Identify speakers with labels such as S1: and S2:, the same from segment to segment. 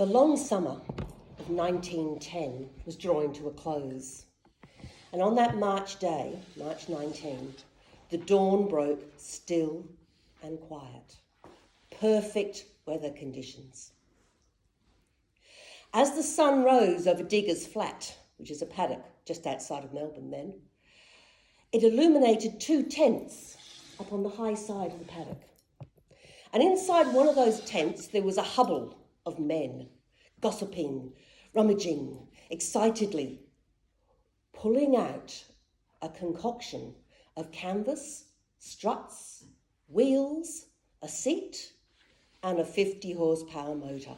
S1: The long summer of 1910 was drawing to a close. And on that March day, March 19, the dawn broke still and quiet. Perfect weather conditions. As the sun rose over Diggers Flat, which is a paddock just outside of Melbourne then, it illuminated 2 tents up on the high side of the paddock. And inside one of those tents, there was a huddle of men, gossiping, rummaging, excitedly, pulling out a concoction of canvas, struts, wheels, a seat, and a 50 horsepower motor.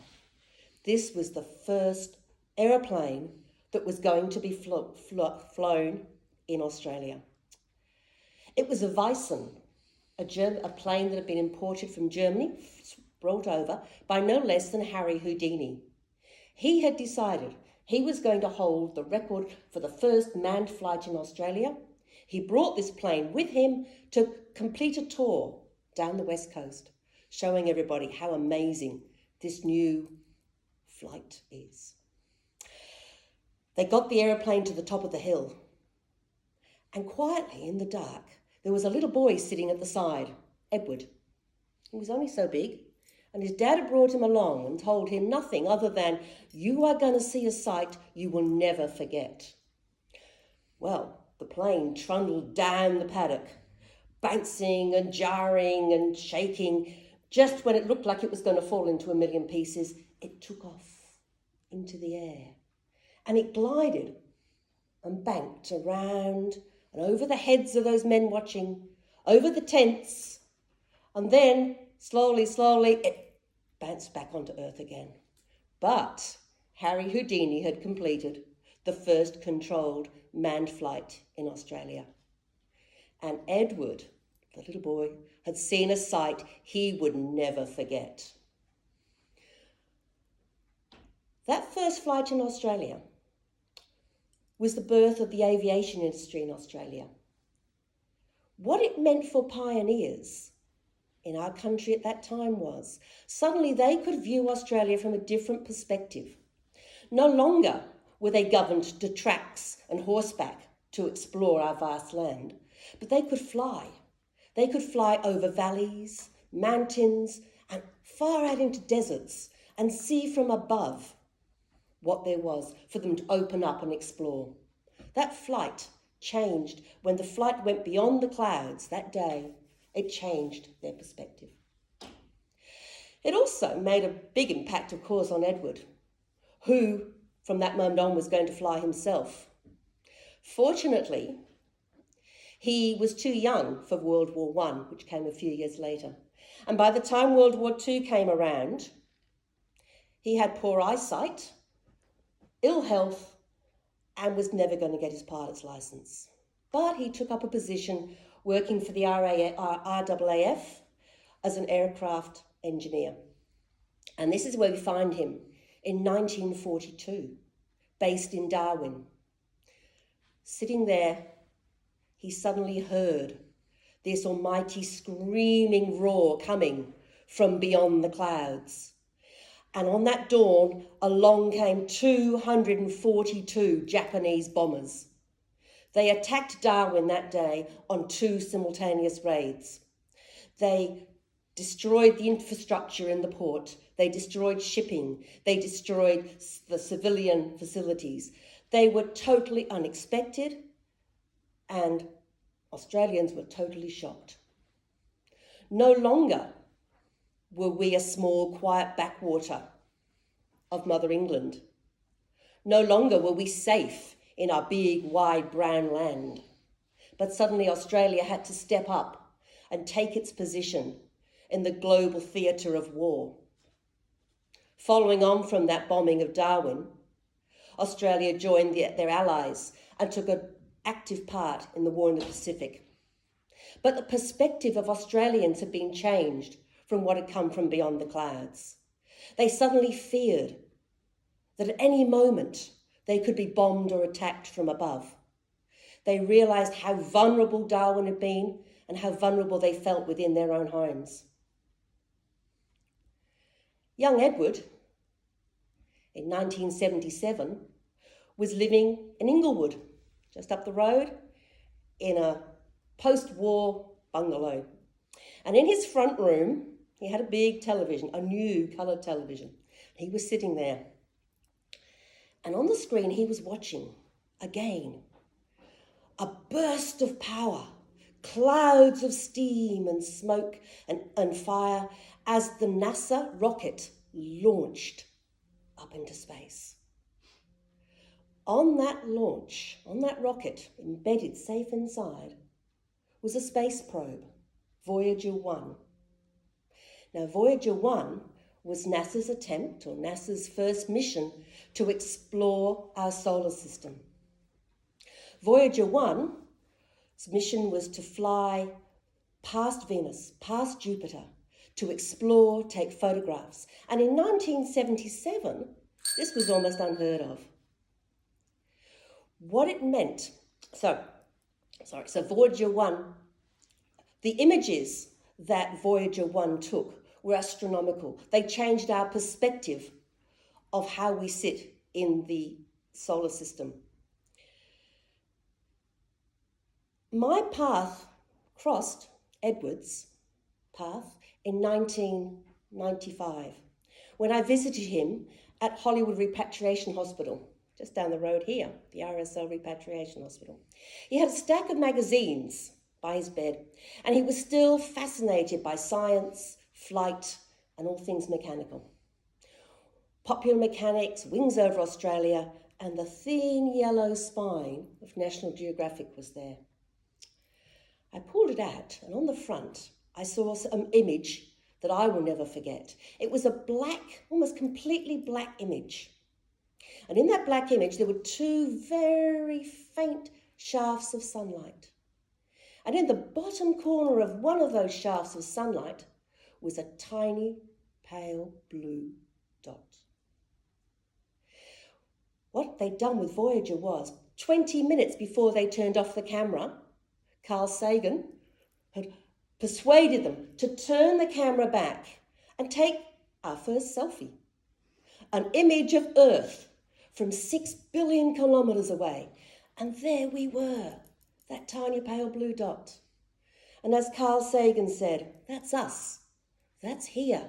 S1: This was the first aeroplane that was going to be flown in Australia. It was a Weissen, a plane that had been imported from Germany, brought over by no less than Harry Houdini. He had decided he was going to hold the record for the first manned flight in Australia. He brought this plane with him to complete a tour down the West Coast, showing everybody how amazing this new flight is. They got the aeroplane to the top of the hill, and quietly in the dark, there was a little boy sitting at the side, Edward. He was only so big, and his dad had brought him along and told him nothing other than, "You are going to see a sight you will never forget." Well, the plane trundled down the paddock, bouncing and jarring and shaking. Just when it looked like it was going to fall into a million pieces, it took off into the air, and it glided and banked around and over the heads of those men watching, over the tents, and then slowly, it bounced back onto Earth again. But Harry Houdini had completed the first controlled manned flight in Australia. And Edward, the little boy, had seen a sight he would never forget. That first flight in Australia was the birth of the aviation industry in Australia. What it meant for pioneers in our country at that time was suddenly they could view Australia from a different perspective. No longer were they governed to tracks and horseback to explore our vast land, but they could fly. They could fly over valleys, mountains, and far out into deserts and see from above what there was for them to open up and explore. That flight changed when the flight went beyond the clouds that day. It changed their perspective. It also made a big impact, of course, on Edward, who from that moment on was going to fly himself. Fortunately, he was too young for World War I, which came a few years later. And by the time World War II came around, he had poor eyesight, ill health, and was never going to get his pilot's license. But he took up a position working for the RAAF as an aircraft engineer. And this is where we find him in 1942, based in Darwin. Sitting there, he suddenly heard this almighty screaming roar coming from beyond the clouds. And on that dawn, along came 242 Japanese bombers. They attacked Darwin that day on 2 simultaneous raids. They destroyed the infrastructure in the port. They destroyed shipping. They destroyed the civilian facilities. They were totally unexpected, and Australians were totally shocked. No longer were we a small, quiet backwater of Mother England. No longer were we safe in our big, wide, brown land. But suddenly Australia had to step up and take its position in the global theatre of war. Following on from that bombing of Darwin, Australia joined their allies and took an active part in the war in the Pacific. But the perspective of Australians had been changed from what had come from beyond the clouds. They suddenly feared that at any moment they could be bombed or attacked from above. They realised how vulnerable Darwin had been and how vulnerable they felt within their own homes. Young Edward in 1977 was living in Inglewood, just up the road, in a post-war bungalow. And in his front room, he had a big television, a new coloured television. He was sitting there. And on the screen, he was watching, again, a burst of power, clouds of steam and smoke and fire as the NASA rocket launched up into space. On that launch, on that rocket, embedded safe inside, was a space probe, Voyager 1. Now, Voyager 1 was NASA's attempt, or NASA's first mission, to explore our solar system. Voyager 1's mission was to fly past Venus, past Jupiter, to explore, take photographs. And in 1977, this was almost unheard of. What it meant, so Voyager 1, the images that Voyager 1 took were astronomical. They changed our perspective of how we sit in the solar system. My path crossed Edward's path in 1995 when I visited him at Hollywood Repatriation Hospital, just down the road here, the RSL Repatriation Hospital. He had a stack of magazines by his bed, and he was still fascinated by science, flight, and all things mechanical. Popular Mechanics, Wings Over Australia, and the thin yellow spine of National Geographic was there. I pulled it out, and on the front, I saw an image that I will never forget. It was a black, almost completely black image. And in that black image, there were two very faint shafts of sunlight. And in the bottom corner of one of those shafts of sunlight was a tiny, pale blue dot. What they'd done with Voyager was, 20 minutes before they turned off the camera, Carl Sagan had persuaded them to turn the camera back and take our first selfie. An image of Earth from 6 billion kilometres away. And there we were, that tiny pale blue dot. And as Carl Sagan said, that's us. That's here.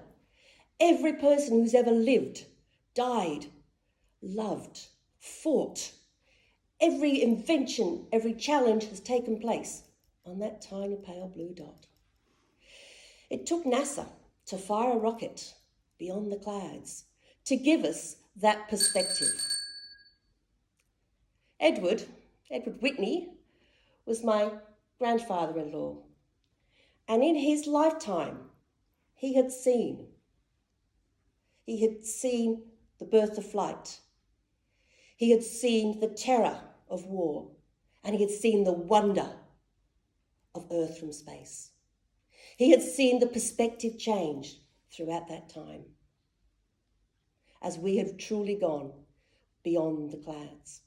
S1: Every person who's ever lived, died, loved, fought. Every invention, every challenge has taken place on that tiny pale blue dot. It took NASA to fire a rocket beyond the clouds to give us that perspective. Edward Whitney was my grandfather-in-law, and in his lifetime, he had seen the birth of flight. He had seen the terror of war, and he had seen the wonder of Earth from space. He had seen the perspective change throughout that time, as we had truly gone beyond the clouds.